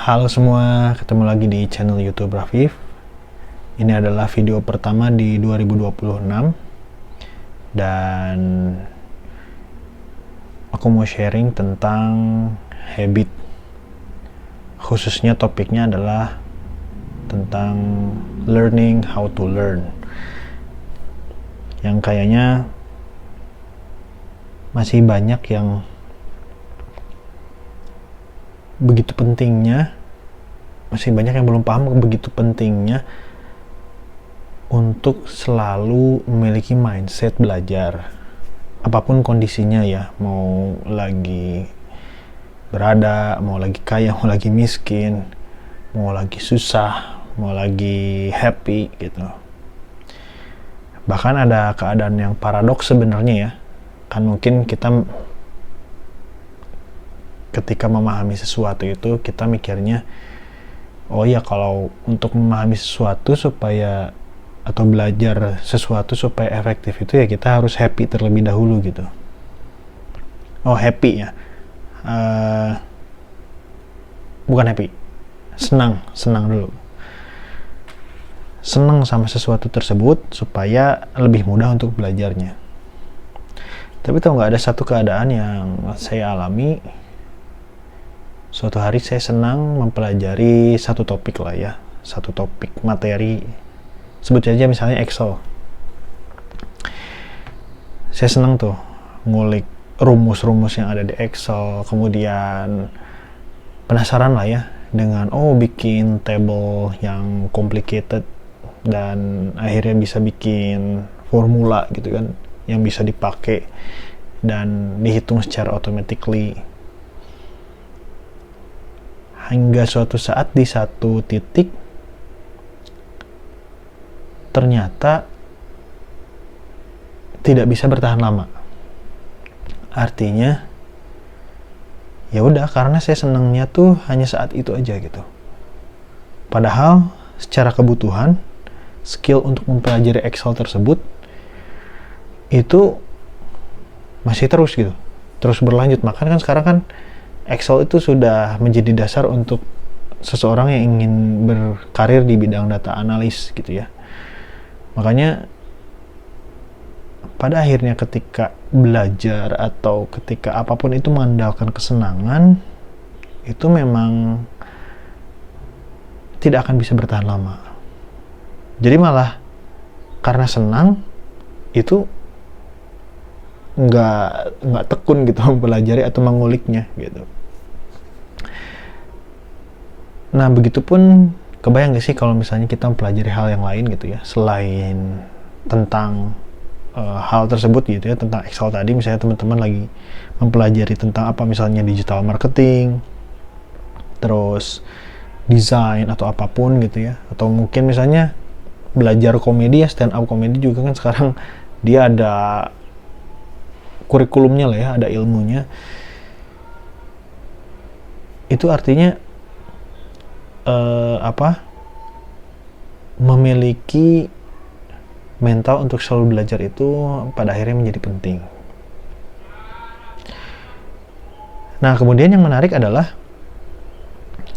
Halo semua, ketemu lagi di channel YouTube Rafif. Ini adalah video pertama di 2026 dan aku mau sharing tentang habit. Khususnya topiknya adalah tentang learning how to learn. Yang kayaknya masih banyak yang begitu pentingnya, masih banyak yang belum paham begitu pentingnya untuk selalu memiliki mindset belajar apapun kondisinya ya, mau lagi berada, mau lagi kaya, mau lagi miskin, mau lagi susah, mau lagi happy gitu. Bahkan ada keadaan yang paradoks sebenarnya ya, kan mungkin kita ketika memahami sesuatu itu kita mikirnya, oh ya kalau untuk memahami sesuatu supaya atau belajar sesuatu supaya efektif itu ya kita harus happy terlebih dahulu gitu. Oh happy ya, bukan happy, senang dulu, senang sama sesuatu tersebut supaya lebih mudah untuk belajarnya. Tapi tahu nggak, ada satu keadaan yang saya alami. Suatu hari saya senang mempelajari satu topik lah ya, satu topik materi, sebut saja misalnya Excel. Saya senang tuh ngulik rumus-rumus yang ada di Excel, kemudian penasaran lah ya dengan bikin table yang complicated dan akhirnya bisa bikin formula gitu kan yang bisa dipakai dan dihitung secara automatically. Hingga suatu saat di satu titik ternyata tidak bisa bertahan lama. Artinya ya udah, karena saya senangnya tuh hanya saat itu aja gitu. Padahal secara kebutuhan skill untuk mempelajari Excel tersebut itu masih terus gitu, terus berlanjut. Makanya kan sekarang kan Excel itu sudah menjadi dasar untuk seseorang yang ingin berkarir di bidang data analis gitu ya. Makanya pada akhirnya ketika belajar atau ketika apapun itu mengandalkan kesenangan, itu memang tidak akan bisa bertahan lama. Jadi malah karena senang itu nggak tekun gitu mempelajari atau menguliknya gitu. Nah begitupun, kebayang gak sih kalau misalnya kita mempelajari hal yang lain gitu ya, selain tentang hal tersebut gitu ya, tentang Excel tadi. Misalnya teman-teman lagi mempelajari tentang apa, misalnya digital marketing, terus desain atau apapun gitu ya, atau mungkin misalnya belajar komedi ya, stand up komedi juga kan sekarang dia ada kurikulumnya lah ya, ada ilmunya. Itu artinya memiliki mental untuk selalu belajar itu pada akhirnya menjadi penting. Nah kemudian yang menarik adalah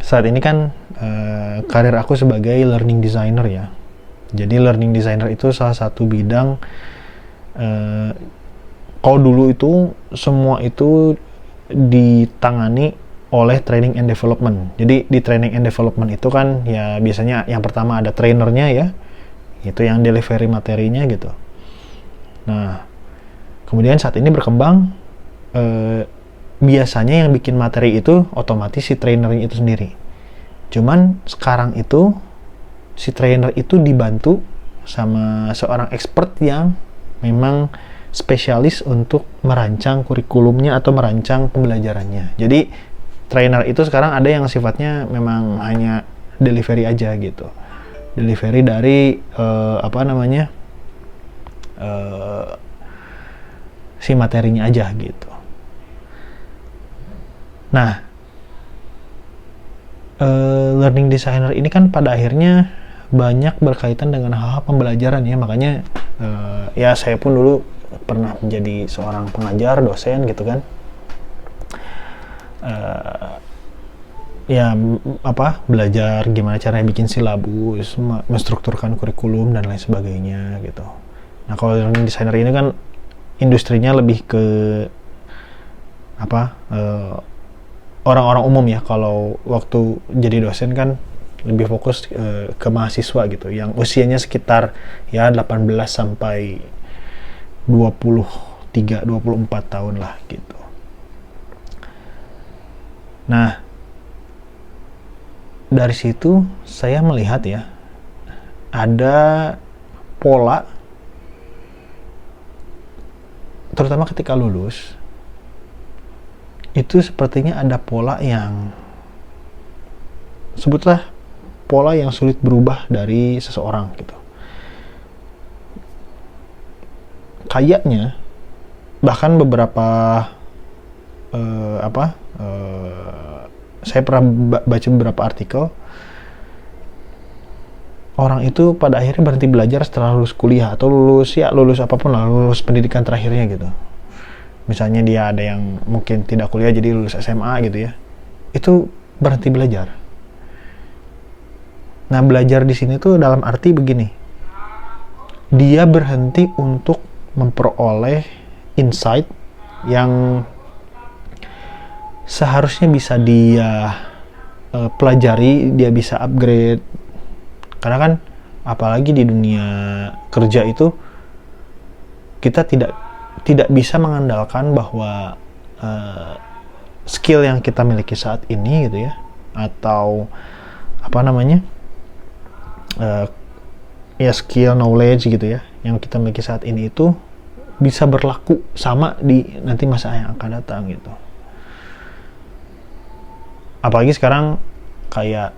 saat ini kan karir aku sebagai learning designer ya. Jadi learning designer itu salah satu bidang, kalau dulu itu semua itu ditangani oleh training and development. Jadi di training and development itu kan ya biasanya yang pertama ada trainernya ya, itu yang delivery materinya gitu. Nah kemudian saat ini berkembang, biasanya yang bikin materi itu otomatis si trainernya itu sendiri. Cuman sekarang itu si trainer itu dibantu sama seorang expert yang memang spesialis untuk merancang kurikulumnya atau merancang pembelajarannya. Jadi trainer itu sekarang ada yang sifatnya memang hanya delivery aja gitu, delivery dari si materinya aja gitu. Nah learning designer ini kan pada akhirnya banyak berkaitan dengan hal-hal pembelajaran ya. Makanya ya saya pun dulu pernah menjadi seorang pengajar, dosen gitu kan. ya belajar gimana caranya bikin silabus, menstrukturkan kurikulum dan lain sebagainya gitu. Nah kalau learning designer ini kan industrinya lebih ke orang-orang umum ya. Kalau waktu jadi dosen kan lebih fokus ke mahasiswa gitu yang usianya sekitar ya 18 sampai 23 24 tahun lah gitu. Nah, dari situ saya melihat ya ada pola, terutama ketika lulus itu sepertinya ada pola yang sebutlah pola yang sulit berubah dari seseorang gitu. Kayaknya bahkan beberapa saya pernah baca beberapa artikel, orang itu pada akhirnya berhenti belajar setelah lulus kuliah atau lulus apapun lah, lulus pendidikan terakhirnya gitu. Misalnya dia ada yang mungkin tidak kuliah jadi lulus SMA gitu ya, itu berhenti belajar. Nah belajar di sini tuh dalam arti begini, dia berhenti untuk memperoleh insight yang seharusnya bisa dia pelajari, dia bisa upgrade. Karena kan apalagi di dunia kerja itu kita tidak bisa mengandalkan bahwa skill yang kita miliki saat ini gitu ya, atau ya skill knowledge gitu ya yang kita miliki saat ini itu bisa berlaku sama di nanti masa yang akan datang gitu. Apalagi sekarang kayak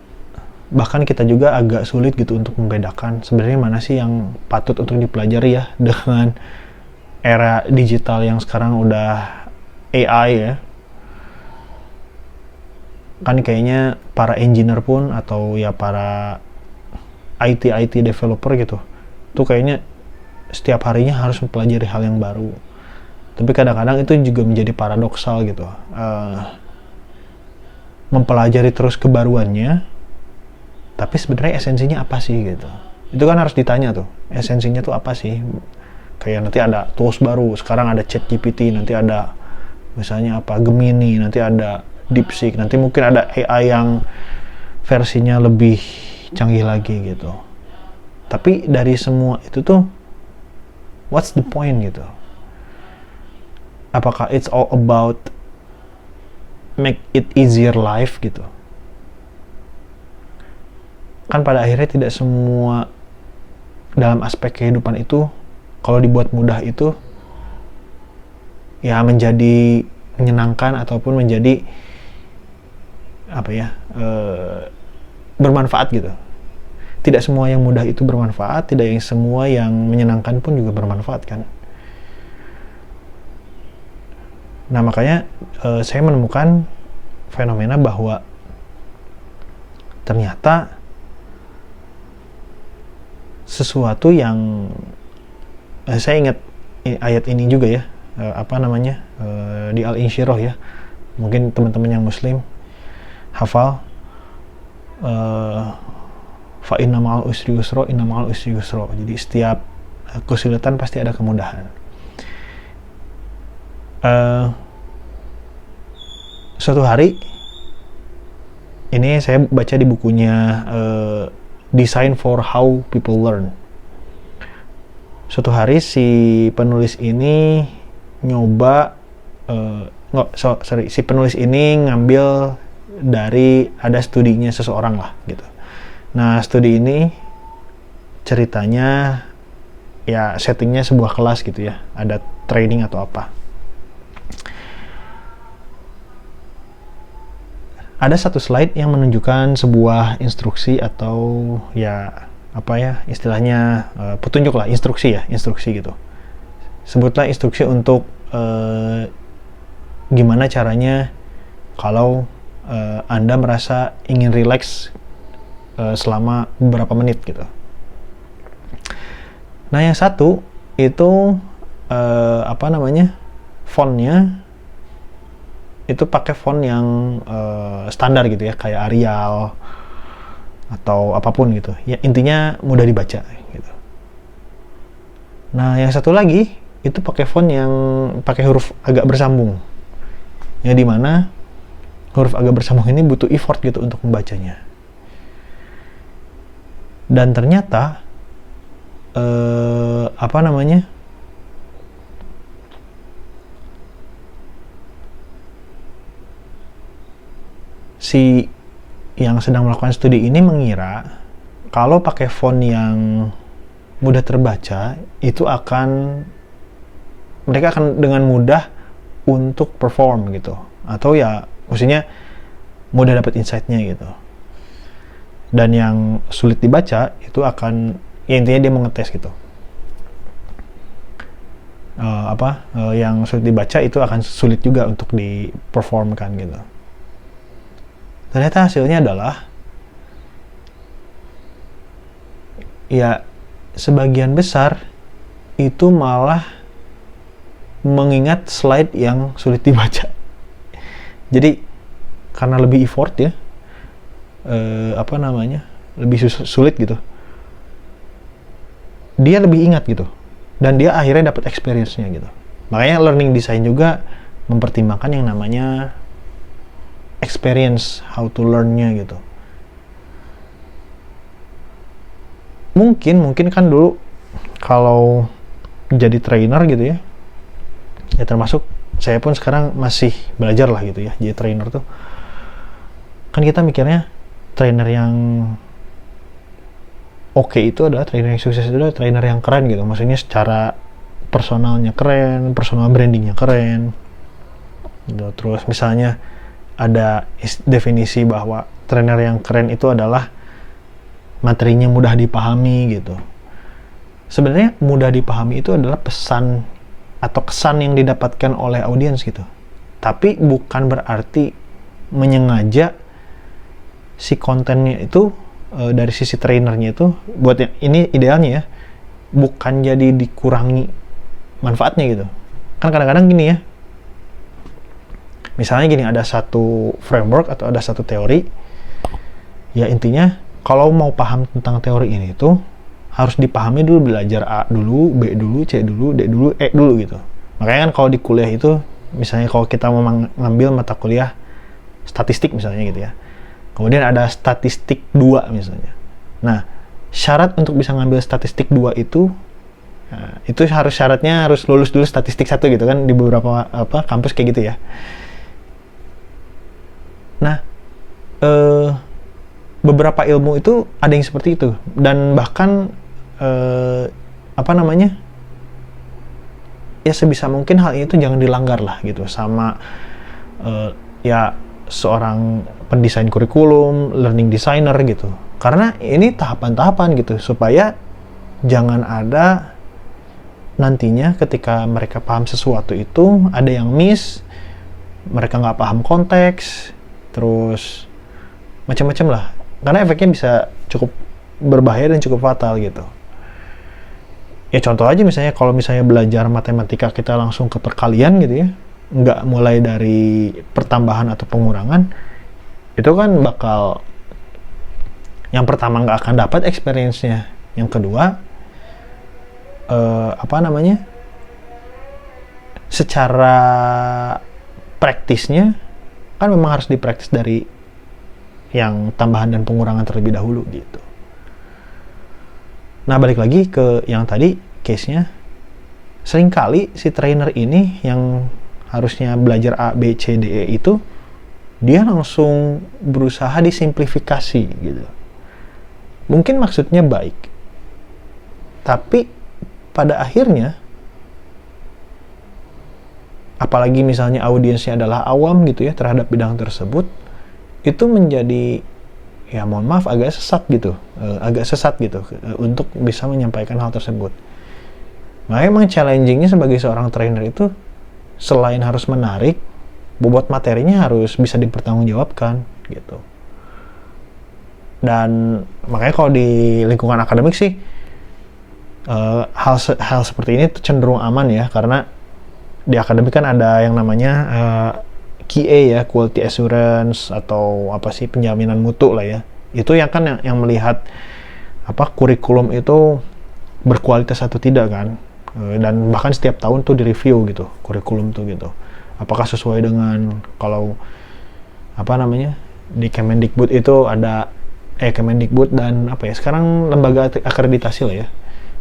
bahkan kita juga agak sulit gitu untuk membedakan sebenarnya mana sih yang patut untuk dipelajari ya dengan era digital yang sekarang udah AI ya. Kan kayaknya para engineer pun atau ya para IT developer gitu tuh kayaknya setiap harinya harus mempelajari hal yang baru. Tapi kadang-kadang itu juga menjadi paradoksal gitu, mempelajari terus kebaruannya tapi sebenarnya esensinya apa sih gitu. Itu kan harus ditanya tuh, esensinya tuh apa sih. Kayak nanti ada tools baru, sekarang ada ChatGPT, nanti ada misalnya Gemini, nanti ada DeepSeek, nanti mungkin ada AI yang versinya lebih canggih lagi gitu. Tapi dari semua itu tuh what's the point gitu? Apakah it's all about make it easier life gitu? Kan pada akhirnya tidak semua dalam aspek kehidupan itu kalau dibuat mudah itu ya menjadi menyenangkan ataupun menjadi bermanfaat gitu. Tidak semua yang mudah itu bermanfaat, tidak yang semua yang menyenangkan pun juga bermanfaat kan. Nah makanya saya menemukan fenomena bahwa ternyata sesuatu yang saya ingat ayat ini juga ya, di Al-Insyirah ya, mungkin teman-teman yang muslim hafal, fa inna ma'al usri yusra, inna ma'al usri yusra. Jadi setiap kesulitan pasti ada kemudahan. Suatu hari ini saya baca di bukunya Design for How People Learn. Suatu hari si penulis ini si penulis ini ngambil dari ada studinya seseorang lah gitu. Nah studi ini ceritanya ya settingnya sebuah kelas gitu ya, ada training atau apa. Ada satu slide yang menunjukkan sebuah instruksi atau ya istilahnya petunjuk lah, instruksi gitu. Sebutlah instruksi untuk gimana caranya kalau Anda merasa ingin relax selama beberapa menit gitu. Nah yang satu itu fontnya itu pakai font yang standar gitu ya, kayak Arial atau apapun gitu. Ya intinya mudah dibaca gitu. Nah, yang satu lagi itu pakai font yang pakai huruf agak bersambung. Yang dimana huruf agak bersambung ini butuh effort gitu untuk membacanya. Dan ternyata apa namanya? Si yang sedang melakukan studi ini mengira kalau pakai font yang mudah terbaca itu mereka akan dengan mudah untuk perform gitu, atau ya maksudnya mudah dapat insight-nya gitu. Dan yang sulit dibaca itu akan, ya intinya dia mau ngetes gitu, yang sulit dibaca itu akan sulit juga untuk di-performkan gitu. Ternyata hasilnya adalah ya sebagian besar itu malah mengingat slide yang sulit dibaca. Jadi karena lebih effort ya, lebih sulit gitu, dia lebih ingat gitu, dan dia akhirnya dapat experience-nya gitu. Makanya learning design juga mempertimbangkan yang namanya experience, how to learn-nya gitu. Mungkin kan dulu kalau jadi trainer gitu ya termasuk saya pun sekarang masih belajar lah gitu ya jadi trainer tuh, kan kita mikirnya trainer yang oke itu adalah trainer yang sukses, itu adalah trainer yang keren gitu, maksudnya secara personalnya keren, personal brandingnya keren gitu. Terus misalnya ada definisi bahwa trainer yang keren itu adalah materinya mudah dipahami gitu. Sebenarnya mudah dipahami itu adalah pesan atau kesan yang didapatkan oleh audiens gitu. Tapi bukan berarti menyengaja si kontennya itu dari sisi trainernya itu buat ini idealnya ya, bukan jadi dikurangi manfaatnya gitu. Kan kadang-kadang gini ya, misalnya gini, ada satu framework atau ada satu teori, ya intinya kalau mau paham tentang teori ini tuh harus dipahami dulu, belajar A dulu, B dulu, C dulu, D dulu, E dulu gitu. Makanya kan kalau di kuliah itu, misalnya kalau kita mau ngambil mata kuliah statistik misalnya gitu ya, kemudian ada statistik 2 misalnya. Nah, syarat untuk bisa ngambil statistik 2 itu syaratnya harus lulus dulu statistik 1 gitu kan, di beberapa kampus kayak gitu ya. Nah, beberapa ilmu itu ada yang seperti itu, dan bahkan ya sebisa mungkin hal itu jangan dilanggar lah gitu sama ya seorang pendesain kurikulum, learning designer gitu, karena ini tahapan-tahapan gitu supaya jangan ada nantinya ketika mereka paham sesuatu itu ada yang miss, mereka nggak paham konteks, terus macam-macam lah, karena efeknya bisa cukup berbahaya dan cukup fatal gitu. Ya contoh aja misalnya kalau misalnya belajar matematika kita langsung ke perkalian gitu ya, nggak mulai dari pertambahan atau pengurangan, itu kan bakal yang pertama nggak akan dapat experience-nya, yang kedua secara praktisnya kan memang harus dipraktis dari yang tambahan dan pengurangan terlebih dahulu gitu. Nah, balik lagi ke yang tadi case-nya, seringkali si trainer ini yang harusnya belajar A, B, C, D, E itu dia langsung berusaha disimplifikasi gitu. Mungkin maksudnya baik, tapi pada akhirnya apalagi misalnya audiensnya adalah awam gitu ya terhadap bidang tersebut, itu menjadi ya mohon maaf agak sesat gitu untuk bisa menyampaikan hal tersebut. Nah, emang challenging-nya sebagai seorang trainer itu selain harus menarik, bobot materinya harus bisa dipertanggungjawabkan gitu. Dan makanya kalau di lingkungan akademik sih hal seperti ini cenderung aman ya, karena di akademik kan ada yang namanya QA ya, quality assurance atau apa sih, penjaminan mutu lah ya. Itu yang kan yang melihat apa kurikulum itu berkualitas atau tidak kan. Dan bahkan setiap tahun tuh direview gitu kurikulum tuh gitu. Apakah sesuai dengan, kalau apa namanya, di Kemendikbud itu ada Kemendikbud dan apa ya, sekarang lembaga akreditasi lah ya.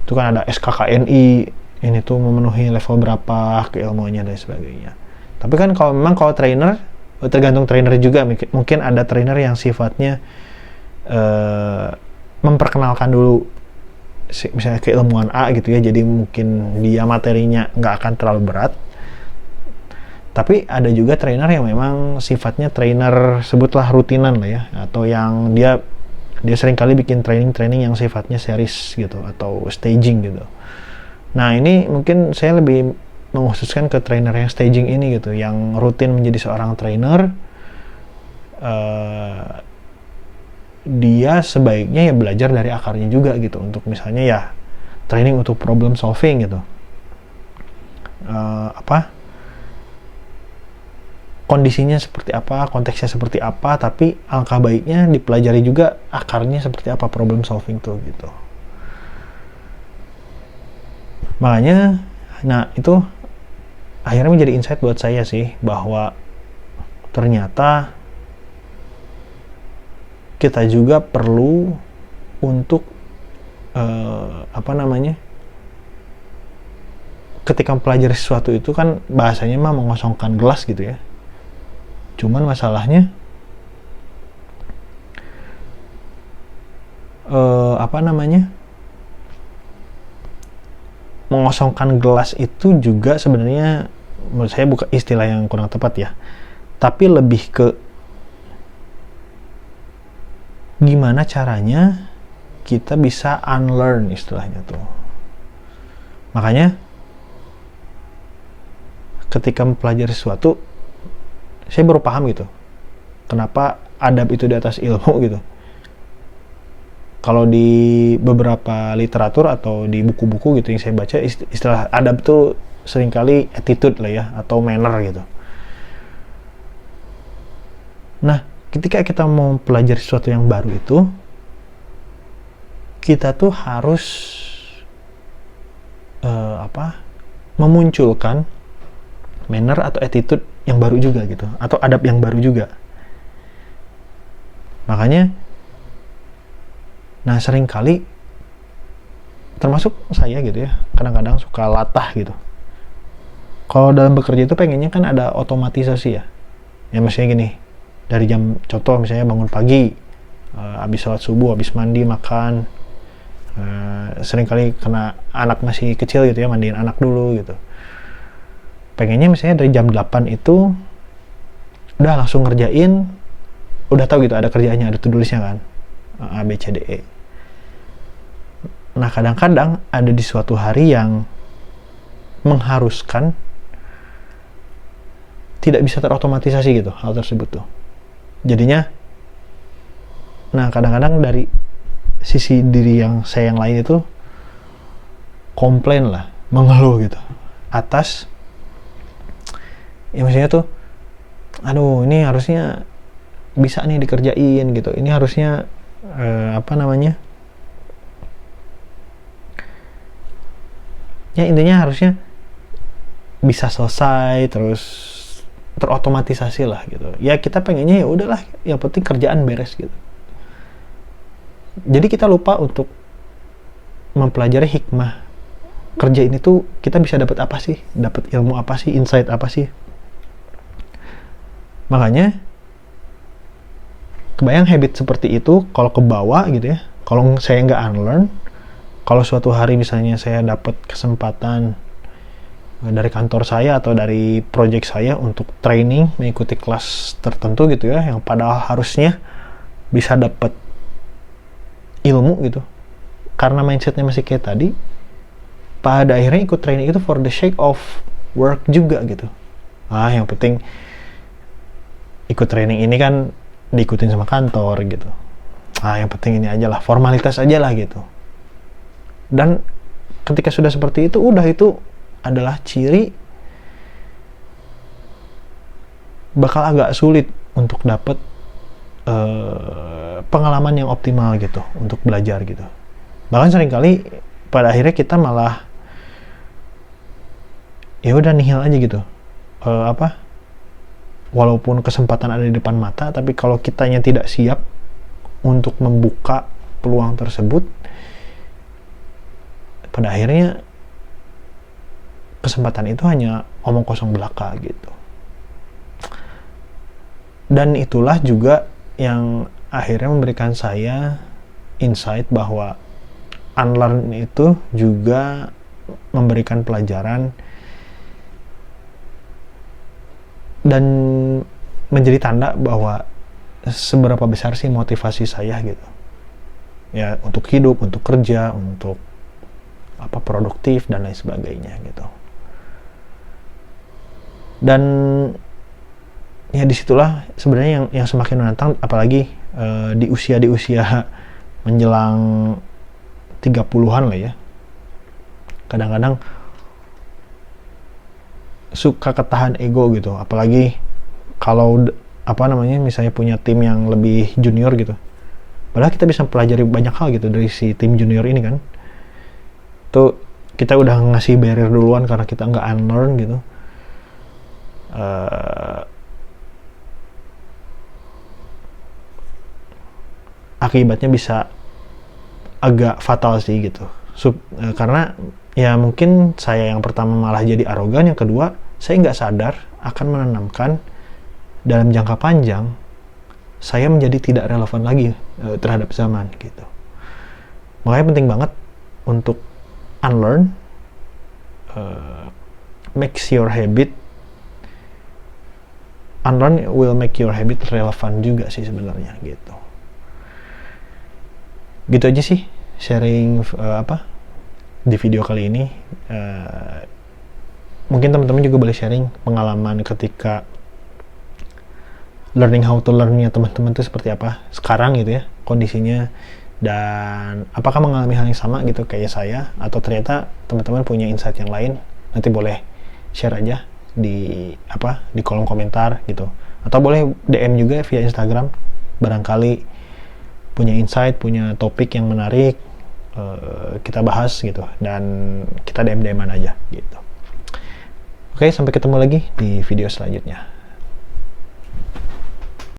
Itu kan ada SKKNI, ini tuh memenuhi level berapa keilmuannya dan sebagainya. Tapi kan kalau trainer, tergantung trainer juga. Mungkin ada trainer yang sifatnya memperkenalkan dulu misalnya keilmuan A gitu ya, jadi mungkin dia materinya nggak akan terlalu berat. Tapi ada juga trainer yang memang sifatnya trainer sebutlah rutinan lah ya, atau yang dia sering kali bikin training yang sifatnya series gitu atau staging gitu. Nah ini mungkin saya lebih mengkhususkan ke trainer yang staging ini gitu, yang rutin menjadi seorang trainer. Dia sebaiknya ya belajar dari akarnya juga gitu, untuk misalnya ya training untuk problem solving gitu, kondisinya seperti apa, konteksnya seperti apa, tapi alangkah baiknya dipelajari juga akarnya seperti apa problem solving tuh gitu. Makanya nah itu akhirnya menjadi insight buat saya sih, bahwa ternyata kita juga perlu untuk ketika mempelajari sesuatu itu kan bahasanya mah mengosongkan gelas gitu ya. Cuman masalahnya mengosongkan gelas itu juga sebenarnya menurut saya bukan istilah yang kurang tepat ya, tapi lebih ke gimana caranya kita bisa unlearn istilahnya tuh. Makanya ketika mempelajari sesuatu, saya baru paham gitu kenapa adab itu di atas ilmu gitu. Kalau di beberapa literatur atau di buku-buku gitu yang saya baca, istilah adab itu seringkali attitude lah ya, atau manner gitu. Nah ketika kita mau pelajari sesuatu yang baru itu, kita tuh harus memunculkan manner atau attitude yang baru juga gitu, atau adab yang baru juga. Makanya nah seringkali termasuk saya gitu ya, kadang-kadang suka latah gitu. Kalau dalam bekerja itu pengennya kan ada otomatisasi ya. Ya maksudnya gini, dari jam, contoh misalnya bangun pagi, habis sholat subuh, habis mandi, makan, seringkali karena anak masih kecil gitu ya, mandiin anak dulu gitu. Pengennya misalnya dari jam 8 itu udah langsung ngerjain, udah tahu gitu ada kerjaannya, ada to-do list-nya kan, A, B, C, D, E. Nah kadang-kadang ada di suatu hari yang mengharuskan tidak bisa terotomatisasi gitu hal tersebut tuh. Jadinya nah kadang-kadang dari sisi diri yang saya yang lain itu komplain lah, mengeluh gitu atas ya, maksudnya tuh aduh ini harusnya bisa nih dikerjain gitu, ini harusnya ya intinya harusnya bisa selesai terus terotomatisasi lah gitu. Ya kita pengennya ya udahlah, yang penting kerjaan beres gitu. Jadi kita lupa untuk mempelajari hikmah kerja ini tuh, kita bisa dapat apa sih, dapat ilmu apa sih, insight apa sih. Makanya kebayang habit seperti itu kalau ke bawah gitu ya, kalau saya nggak unlearn, kalau suatu hari misalnya saya dapat kesempatan dari kantor saya atau dari project saya untuk training, mengikuti kelas tertentu gitu ya, yang padahal harusnya bisa dapat ilmu gitu, karena mindsetnya masih kayak tadi, pada akhirnya ikut training itu for the sake of work juga gitu. Yang penting ikut training ini kan diikutin sama kantor gitu. Yang penting ini aja lah, formalitas aja lah gitu. Dan ketika sudah seperti itu, udah, itu adalah ciri bakal agak sulit untuk dapat pengalaman yang optimal gitu untuk belajar gitu. Bahkan seringkali pada akhirnya kita malah ya udah nihil aja gitu. Walaupun kesempatan ada di depan mata, tapi kalau kitanya tidak siap untuk membuka peluang tersebut, pada akhirnya kesempatan itu hanya omong kosong belaka gitu. Dan itulah juga yang akhirnya memberikan saya insight bahwa unlearn itu juga memberikan pelajaran dan menjadi tanda bahwa seberapa besar sih motivasi saya gitu ya, untuk hidup, untuk kerja, untuk produktif dan lain sebagainya gitu. Dan ya disitulah sebenarnya yang semakin menantang, apalagi di usia menjelang 30-an lah ya. Kadang-kadang suka ketahan ego gitu, apalagi kalau misalnya punya tim yang lebih junior gitu. Padahal kita bisa pelajari banyak hal gitu dari si tim junior ini kan. Tuh kita udah ngasih barrier duluan karena kita nggak unlearn gitu. Akibatnya bisa agak fatal sih gitu. Karena ya mungkin saya yang pertama malah jadi arogan, yang kedua saya nggak sadar akan menanamkan dalam jangka panjang saya menjadi tidak relevan lagi terhadap zaman gitu. Makanya penting banget untuk unlearn, makes your habit, unlearn will make your habit relevan juga sih sebenarnya gitu. Gitu aja sih sharing di video kali ini. Mungkin teman-teman juga boleh sharing pengalaman ketika learning how to learn-nya teman-teman itu seperti apa sekarang gitu ya kondisinya, dan apakah mengalami hal yang sama gitu kayak saya, atau ternyata teman-teman punya insight yang lain. Nanti boleh share aja di kolom komentar gitu, atau boleh DM juga via Instagram, barangkali punya insight, punya topik yang menarik, kita bahas gitu, dan kita DM-an aja gitu. Oke, sampai ketemu lagi di video selanjutnya.